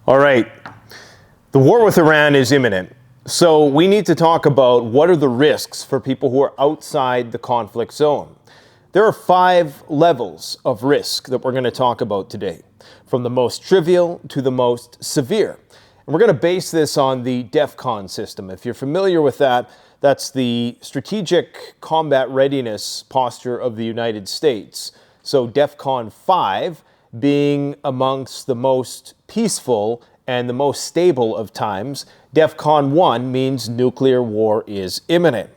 All right, the war with Iran is imminent. So we need to talk about what are the risks for people who are outside the conflict zone. There are 5 levels of risk that we're going to talk about today, from the most trivial to the most severe. And we're going to base this on the DEFCON system. If you're familiar with that, that's the Strategic Combat Readiness Posture of the United States. So DEFCON 5 being amongst the most peaceful and the most stable of times. DEFCON 1 means nuclear war is imminent.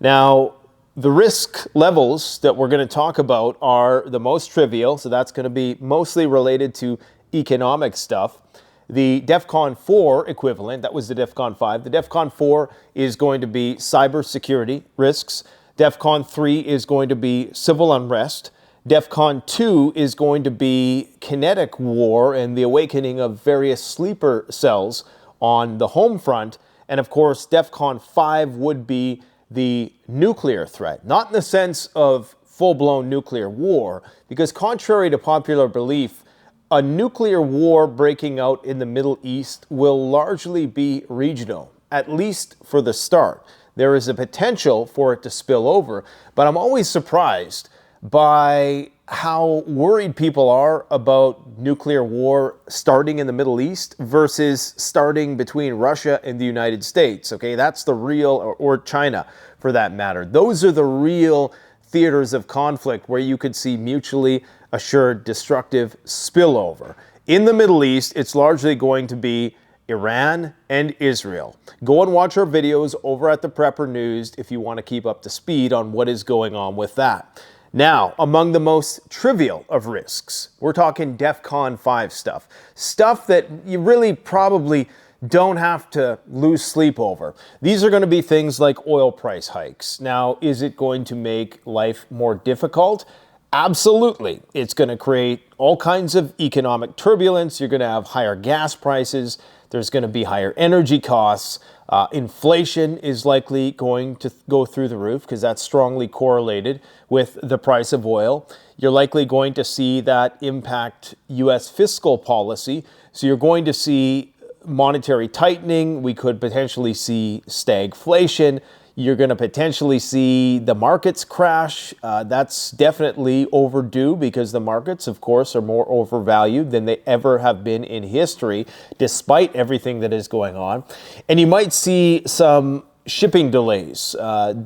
Now, the risk levels that we're going to talk about are the most trivial, so that's going to be mostly related to economic stuff. The DEFCON 4 equivalent, that was the DEFCON 5. The DEFCON 4 is going to be cybersecurity risks. DEFCON 3 is going to be civil unrest. DEFCON 2 is going to be kinetic war and the awakening of various sleeper cells on the home front. And of course, DEFCON 5 would be the nuclear threat, not in the sense of full-blown nuclear war, because contrary to popular belief, a nuclear war breaking out in the Middle East will largely be regional, at least for the start. There is a potential for it to spill over, but I'm always surprised by how worried people are about nuclear war starting in the Middle East versus starting between Russia and the United States. Okay, that's the real, or China for that matter. Those are the real theaters of conflict where you could see mutually assured destructive spillover. In the Middle East, it's largely going to be Iran and Israel. Go and watch our videos over at the Prepper News if you want to keep up to speed on what is going on with that. Now, among the most trivial of risks, we're talking DEFCON 5 stuff. Stuff that you really probably don't have to lose sleep over. These are going to be things like oil price hikes. Now, is it going to make life more difficult? Absolutely. It's going to create all kinds of economic turbulence. You're going to have higher gas prices. There's going to be higher energy costs. Inflation is likely going to go through the roof because that's strongly correlated with the price of oil. You're likely going to see that impact U.S. fiscal policy. So you're going to see monetary tightening. We could potentially see stagflation. You're going to potentially see the markets crash. That's definitely overdue because the markets, of course, are more overvalued than they ever have been in history, despite everything that is going on. And you might see some shipping delays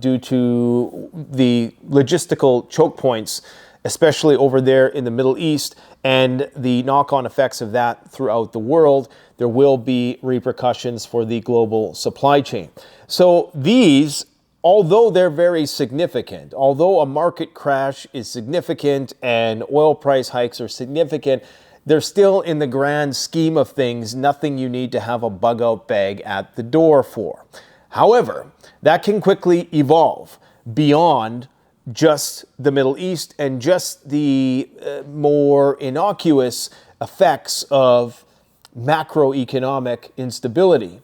due to the logistical choke points, especially over there in the Middle East, and the knock-on effects of that throughout the world. There will be repercussions for the global supply chain. So these, although they're very significant, although a market crash is significant and oil price hikes are significant, they're still, in the grand scheme of things, nothing you need to have a bug-out bag at the door for. However, that can quickly evolve beyond just the Middle East and just the more innocuous effects of macroeconomic instability.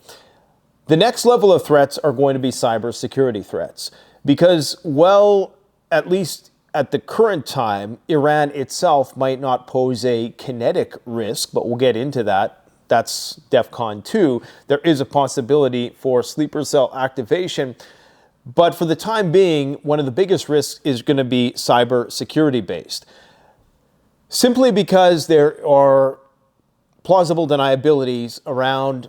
The next level of threats are going to be cybersecurity threats because, well, at least at the current time, Iran itself might not pose a kinetic risk, but we'll get into that. That's DEFCON 2. There is a possibility for sleeper cell activation. But for the time being, one of the biggest risks is going to be cybersecurity based. Simply because there are plausible deniabilities around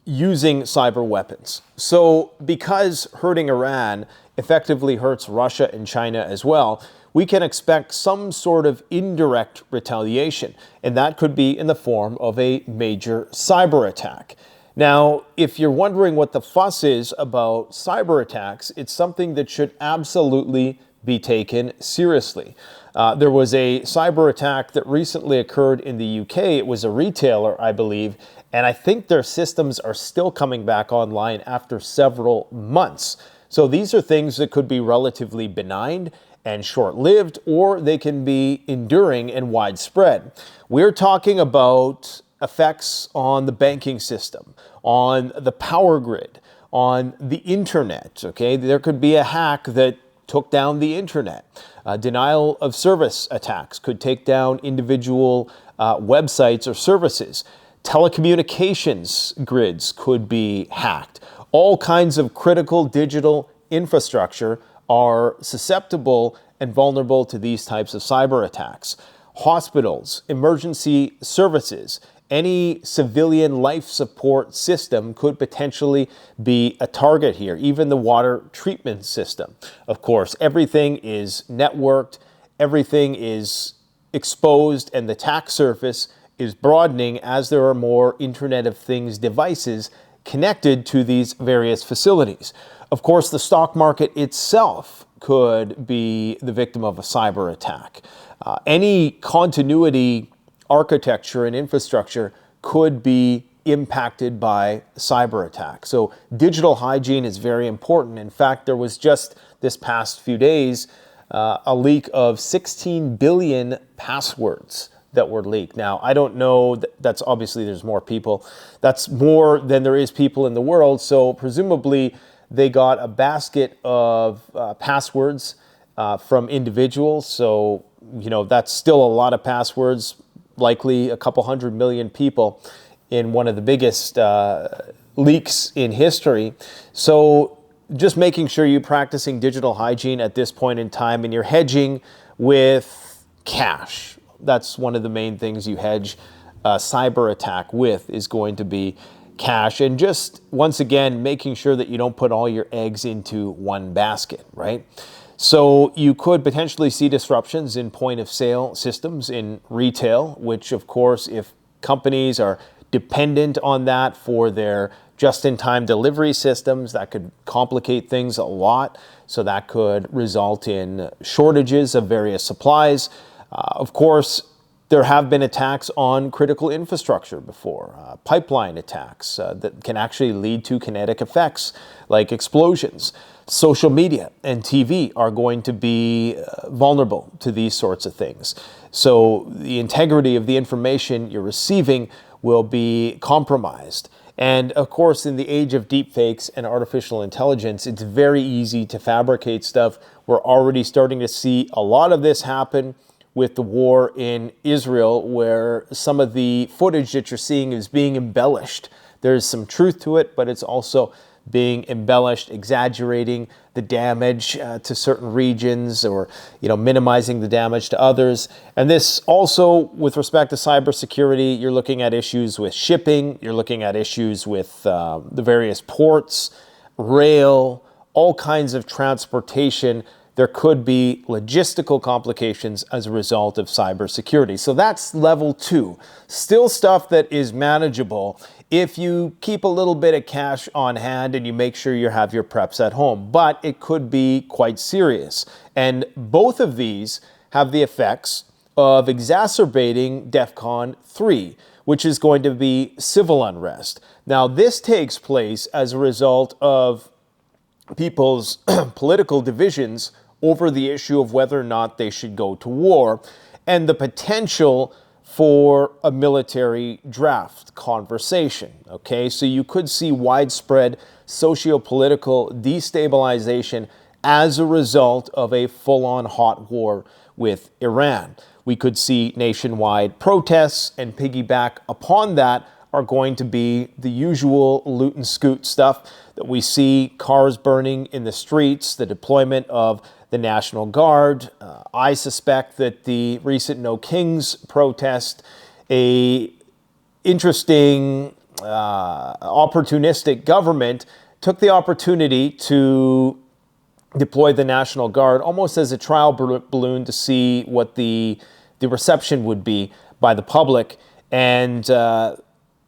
using cyber weapons. So because hurting Iran effectively hurts Russia and China as well, we can expect some sort of indirect retaliation, and that could be in the form of a major cyber attack. Now, if you're wondering what the fuss is about cyber attacks, it's something that should absolutely be taken seriously. There was a cyber attack that recently occurred in the UK. It was a retailer, I believe, and I think their systems are still coming back online after several months. So these are things that could be relatively benign and short-lived, or they can be enduring and widespread. We're talking about effects on the banking system, on the power grid, on the internet, okay? There could be a hack that took down the internet. Denial of service attacks could take down individual websites or services. Telecommunications grids could be hacked. All kinds of critical digital infrastructure are susceptible and vulnerable to these types of cyber attacks. Hospitals, emergency services, any civilian life support system could potentially be a target here, even the water treatment system. Of course, everything is networked, everything is exposed, and the attack surface is broadening as there are more Internet of Things devices connected to these various facilities. Of course, the stock market itself could be the victim of a cyber attack. Any continuity architecture and infrastructure could be impacted by cyber attack. So digital hygiene is very important. In fact, there was just this past few days a leak of 16 billion passwords that were leaked. Now, I don't know, that's obviously there's more people. That's more than there is people in the world. So presumably they got a basket of passwords from individuals. So, that's still a lot of passwords, likely a couple 100 million people in one of the biggest leaks in history. So just making sure you're practicing digital hygiene at this point in time, and you're hedging with cash. That's one of the main things you hedge a cyber attack with, is going to be cash. And just once again, making sure that you don't put all your eggs into one basket, right? So you could potentially see disruptions in point of sale systems in retail, which of course, if companies are dependent on that for their just-in-time delivery systems, that could complicate things a lot. So that could result in shortages of various supplies. Of course, there have been attacks on critical infrastructure before, pipeline attacks that can actually lead to kinetic effects like explosions. Social media and TV are going to be vulnerable to these sorts of things. So the integrity of the information you're receiving will be compromised. And of course, in the age of deepfakes and artificial intelligence, it's very easy to fabricate stuff. We're already starting to see a lot of this happen with the war in Israel, where some of the footage that you're seeing is being embellished. There's some truth to it, but it's also being embellished, exaggerating the damage to certain regions, or minimizing the damage to others. And this also, with respect to cybersecurity, you're looking at issues with shipping, you're looking at issues with the various ports, rail, all kinds of transportation. There could be logistical complications as a result of cybersecurity. So that's level 2. Still stuff that is manageable if you keep a little bit of cash on hand and you make sure you have your preps at home. But it could be quite serious. And both of these have the effects of exacerbating DEFCON 3, which is going to be civil unrest. Now, this takes place as a result of people's political divisions over the issue of whether or not they should go to war, and the potential for a military draft conversation. Okay, so you could see widespread socio-political destabilization as a result of a full-on hot war with Iran. We could see nationwide protests, and piggyback upon that are going to be the usual loot and scoot stuff that we see, cars burning in the streets, the deployment of the National Guard. I suspect that the recent No Kings protest, a interesting, opportunistic government took the opportunity to deploy the National Guard almost as a trial balloon to see what the reception would be by the public. And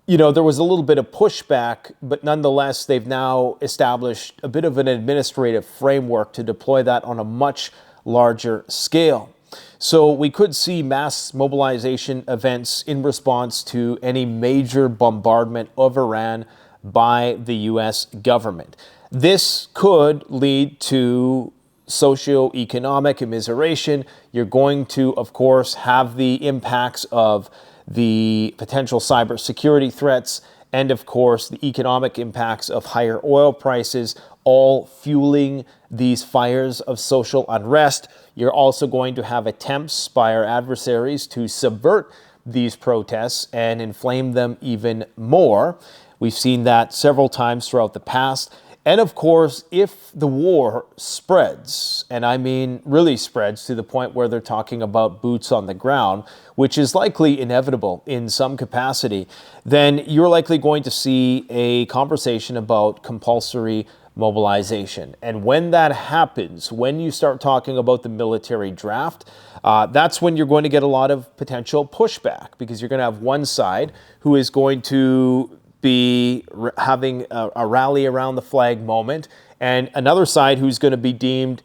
there was a little bit of pushback, but nonetheless, they've now established a bit of an administrative framework to deploy that on a much larger scale. So we could see mass mobilization events in response to any major bombardment of Iran by the U.S. government. This could lead to socioeconomic immiseration. You're going to, of course, have the impacts of the potential cybersecurity threats, and of course the economic impacts of higher oil prices, all fueling these fires of social unrest. You're also going to have attempts by our adversaries to subvert these protests and inflame them even more. We've seen that several times throughout the past. And of course, if the war spreads, and I mean really spreads to the point where they're talking about boots on the ground, which is likely inevitable in some capacity, then you're likely going to see a conversation about compulsory mobilization. And when that happens, when you start talking about the military draft, that's when you're going to get a lot of potential pushback, because you're going to have one side who is going to be having a rally around the flag moment, and another side who's going to be deemed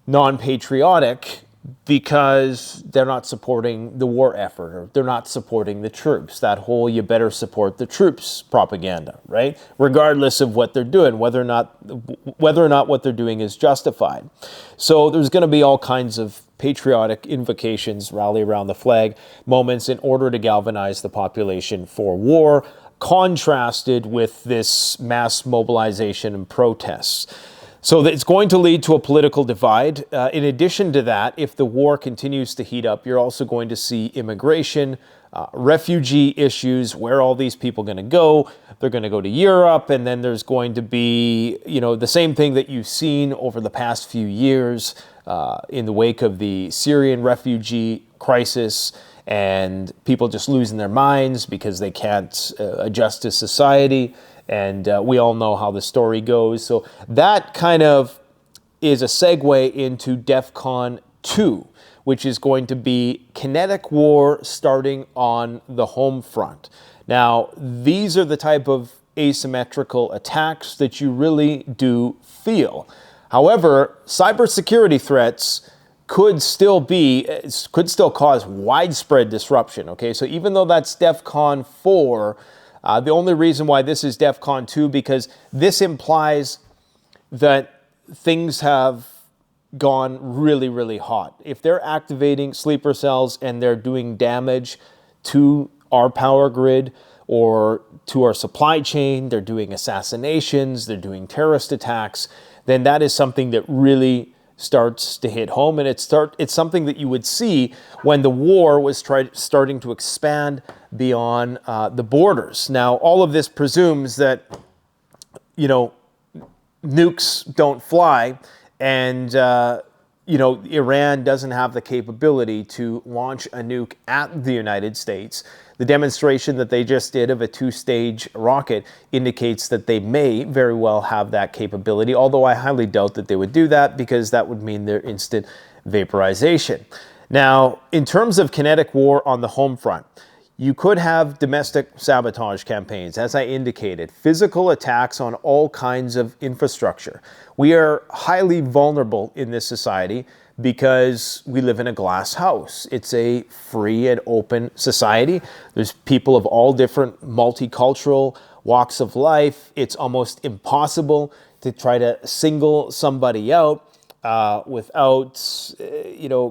non-patriotic because they're not supporting the war effort, or they're not supporting the troops. That whole "you better support the troops" propaganda, right? Regardless of what they're doing, whether or not what they're doing is justified. So there's going to be all kinds of patriotic invocations, rally around the flag moments in order to galvanize the population for war, contrasted with this mass mobilization and protests. So it's going to lead to a political divide. In addition to that, if the war continues to heat up, you're also going to see immigration, refugee issues. Where are all these people going to go? They're going to go to Europe, and then there's going to be, the same thing that you've seen over the past few years in the wake of the Syrian refugee crisis, and people just losing their minds because they can't adjust to society. And we all know how the story goes. So that kind of is a segue into DEFCON 2, which is going to be kinetic war starting on the home front. Now, these are the type of asymmetrical attacks that you really do feel. However, cybersecurity threats could still cause widespread disruption. Okay, so even though that's DEFCON 4, the only reason why this is DEFCON 2, because this implies that things have gone really, really hot. If they're activating sleeper cells and they're doing damage to our power grid or to our supply chain, they're doing assassinations, they're doing terrorist attacks, then that is something that really starts to hit home. And it's something that you would see when the war was starting to expand beyond the borders. Now, all of this presumes that, nukes don't fly, and Iran doesn't have the capability to launch a nuke at the United States. The demonstration that they just did of a 2-stage rocket indicates that they may very well have that capability, although I highly doubt that they would do that, because that would mean their instant vaporization. Now, in terms of kinetic war on the home front, you could have domestic sabotage campaigns, as I indicated, physical attacks on all kinds of infrastructure. We are highly vulnerable in this society because we live in a glass house. It's a free and open society. There's people of all different multicultural walks of life. It's almost impossible to try to single somebody out without,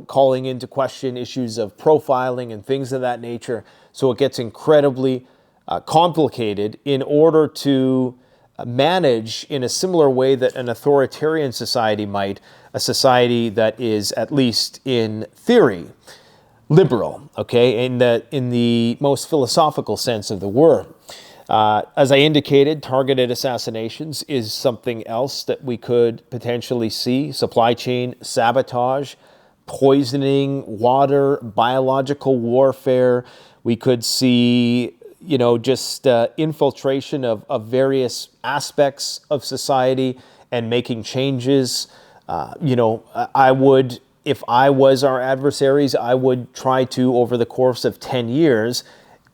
calling into question issues of profiling and things of that nature. So it gets incredibly complicated in order to manage in a similar way that an authoritarian society might, a society that is, at least in theory, liberal, okay, in the most philosophical sense of the word. As I indicated, targeted assassinations is something else that we could potentially see. Supply chain sabotage, poisoning water, biological warfare. We could see, just infiltration of various aspects of society and making changes. I would, if I was our adversaries, I would try to, over the course of 10 years,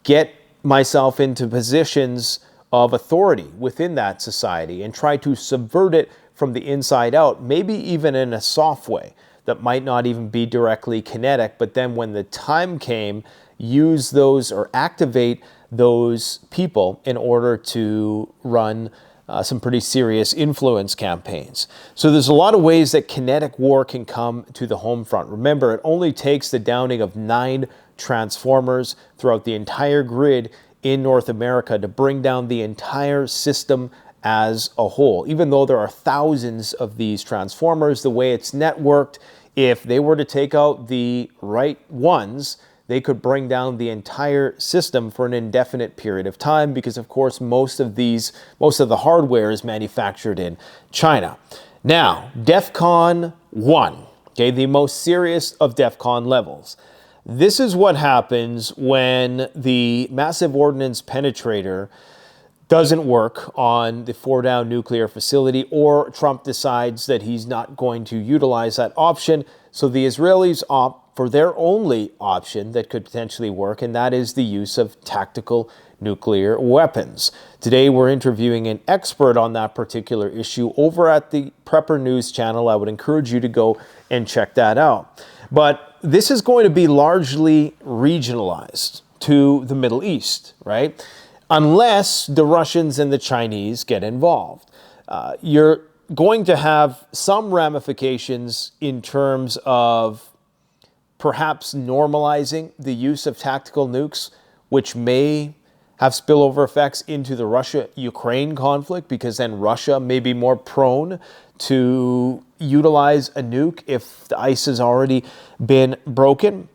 get myself into positions of authority within that society and try to subvert it from the inside out, maybe even in a soft way that might not even be directly kinetic, but then when the time came, use those or activate those people in order to run some pretty serious influence campaigns. So there's a lot of ways that kinetic war can come to the home front. Remember, it only takes the downing of 9 transformers throughout the entire grid in North America to bring down the entire system as a whole. Even though there are thousands of these transformers, the way it's networked, if they were to take out the right ones, they could bring down the entire system for an indefinite period of time because, of course, most of the hardware is manufactured in China. Now, DEFCON 1, okay, the most serious of DEFCON levels. This is what happens when the massive ordnance penetrator doesn't work on the Fordow nuclear facility, or Trump decides that he's not going to utilize that option. So the Israelis opt for their only option that could potentially work, and that is the use of tactical nuclear weapons. Today, we're interviewing an expert on that particular issue over at the Prepper News channel. I would encourage you to go and check that out. But this is going to be largely regionalized to the Middle East, right? Unless the Russians and the Chinese get involved. You're going to have some ramifications in terms of perhaps normalizing the use of tactical nukes, which may have spillover effects into the Russia-Ukraine conflict, because then Russia may be more prone to utilize a nuke if the ice has already been broken.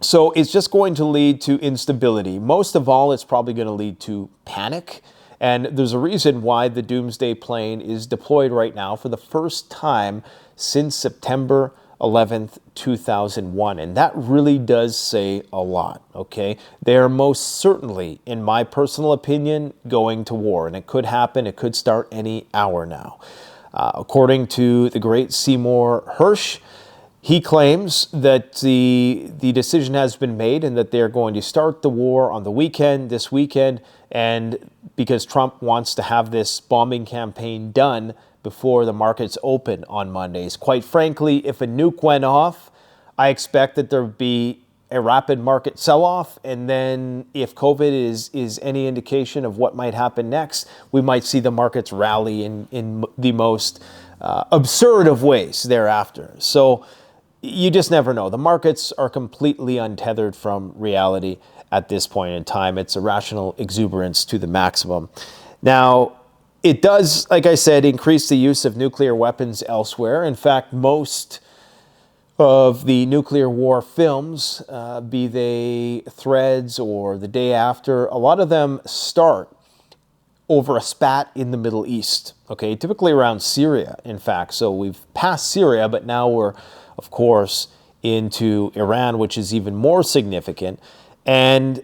So it's just going to lead to instability. Most of all, it's probably going to lead to panic. And there's a reason why the Doomsday plane is deployed right now for the first time since September 11th, 2001. And that really does say a lot, okay? They are most certainly, in my personal opinion, going to war. And it could happen. It could start any hour now. According to the great Seymour Hersh, he claims that the decision has been made and that they're going to start the war on the weekend, this weekend, and because Trump wants to have this bombing campaign done before the markets open on Mondays. Quite frankly, if a nuke went off, I expect that there would be a rapid market sell-off, and then if COVID is any indication of what might happen next, we might see the markets rally in the most absurd of ways thereafter. So you just never know. The markets are completely untethered from reality at this point in time. It's irrational exuberance to the maximum. Now, it does, like I said, increase the use of nuclear weapons elsewhere. In fact, most of the nuclear war films, be they Threads or The Day After, a lot of them start over a spat in the Middle East, okay? Typically around Syria, in fact. So we've passed Syria, but now we're, of course, into Iran, which is even more significant. And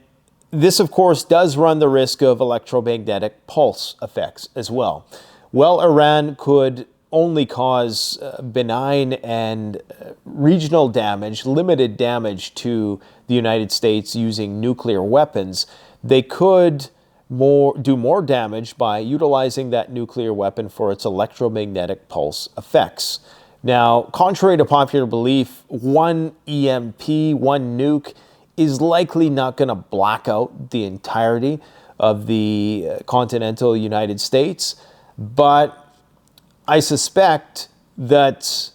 this, of course, does run the risk of electromagnetic pulse effects as well. Well, Iran could only cause benign and regional damage, limited damage to the United States using nuclear weapons. They could do more damage by utilizing that nuclear weapon for its electromagnetic pulse effects. Now, contrary to popular belief, one EMP, one nuke, is likely not going to black out the entirety of the continental United States, but I suspect that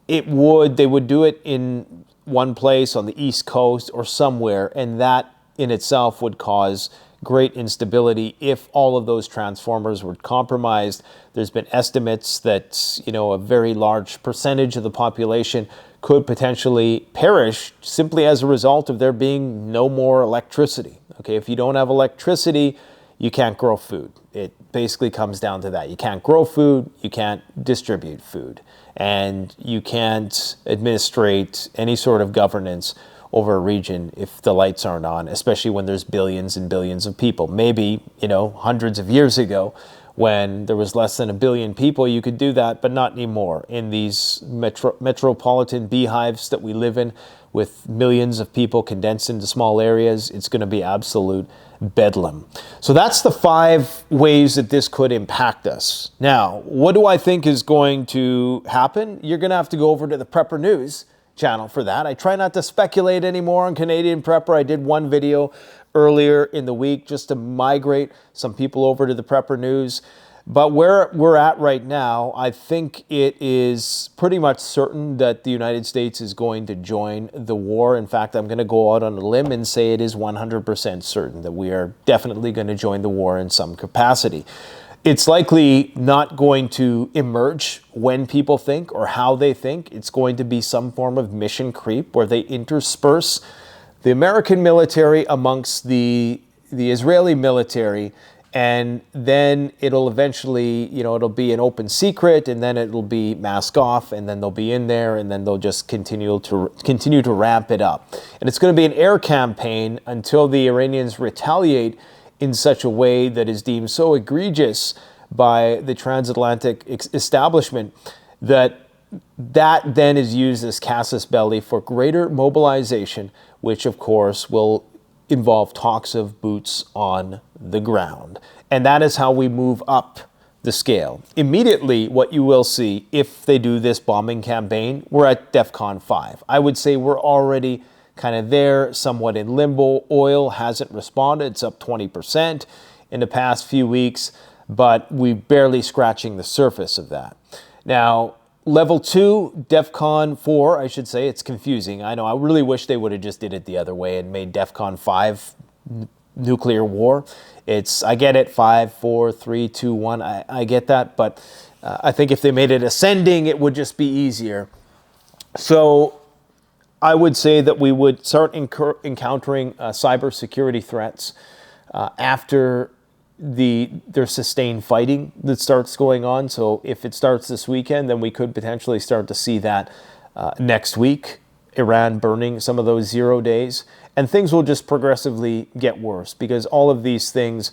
they would do it in one place on the East Coast or somewhere, and that in itself would cause great instability if all of those transformers were compromised. There's been estimates that, a very large percentage of the population could potentially perish simply as a result of there being no more electricity. Okay, if you don't have electricity, you can't grow food. It basically comes down to that. You can't grow food, you can't distribute food, and you can't administrate any sort of governance over a region if the lights aren't on, especially when there's billions and billions of people. Maybe, hundreds of years ago, when there was less than 1 billion people, you could do that, but not anymore. In these metropolitan beehives that we live in, with millions of people condensed into small areas, it's going to be absolute bedlam. So that's the 5 ways that this could impact us. Now, what do I think is going to happen? You're going to have to go over to the Prepper News channel for that. I try not to speculate anymore on Canadian Prepper. I did one video earlier in the week just to migrate some people over to the Prepper News. But where we're at right now, I think it is pretty much certain that the United States is going to join the war. In fact, I'm going to go out on a limb and say it is 100% certain that we are definitely going to join the war in some capacity. It's likely not going to emerge when people think or how they think. It's going to be some form of mission creep where they intersperse the American military amongst the Israeli military, and then it'll eventually, it'll be an open secret, and then it'll be mask off, and then they'll be in there, and then they'll just continue to ramp it up. And it's going to be an air campaign until the Iranians retaliate in such a way that is deemed so egregious by the transatlantic establishment that then is used as casus belli for greater mobilization, which of course will involve talks of boots on the ground. And that is how we move up the scale. Immediately, what you will see if they do this bombing campaign, we're at DEFCON 5. I would say we're already kind of there, somewhat in limbo. Oil hasn't responded. It's up 20% in the past few weeks, but we're barely scratching the surface of that. Now, Level 2, DEFCON 4, I should say, it's confusing. I know, I really wish they would have just did it the other way and made DEFCON 5 nuclear war. I get it, 5, 4, 3, 2, 1, I get that, but I think if they made it ascending, it would just be easier. So I would say that we would start encountering cybersecurity threats after there's sustained fighting that starts going on. So if it starts this weekend, then we could potentially start to see that next week, Iran burning some of those 0 days, and things will just progressively get worse because all of these things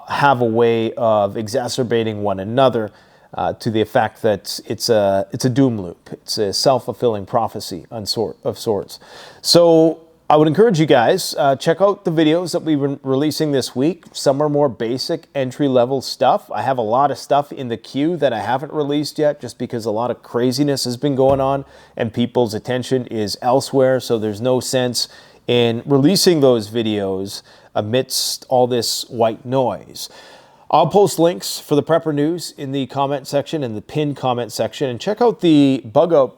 have a way of exacerbating one another to the effect that it's a doom loop. It's a self-fulfilling prophecy of sorts. So I would encourage you guys, check out the videos that we've been releasing this week. Some are more basic entry-level stuff. I have a lot of stuff in the queue that I haven't released yet just because a lot of craziness has been going on and people's attention is elsewhere. So there's no sense in releasing those videos amidst all this white noise. I'll post links for the Prepper News in the comment section and the pinned comment section. And check out the bug out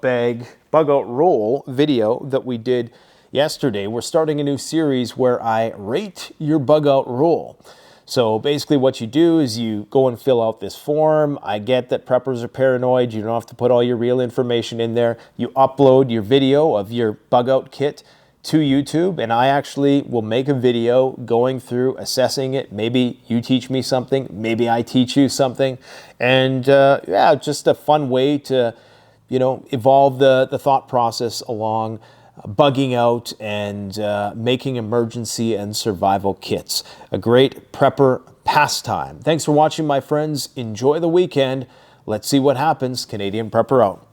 roll video that we did yesterday. We're starting a new series where I rate your bug out roll. So basically what you do is you go and fill out this form. I get that preppers are paranoid. You don't have to put all your real information in there. You upload your video of your bug out kit to YouTube, and I actually will make a video going through assessing it. Maybe you teach me something, maybe I teach you something, and yeah, just a fun way to, evolve the thought process along bugging out and making emergency and survival kits. A great prepper pastime. Thanks for watching, my friends. Enjoy the weekend. Let's see what happens. Canadian Prepper out.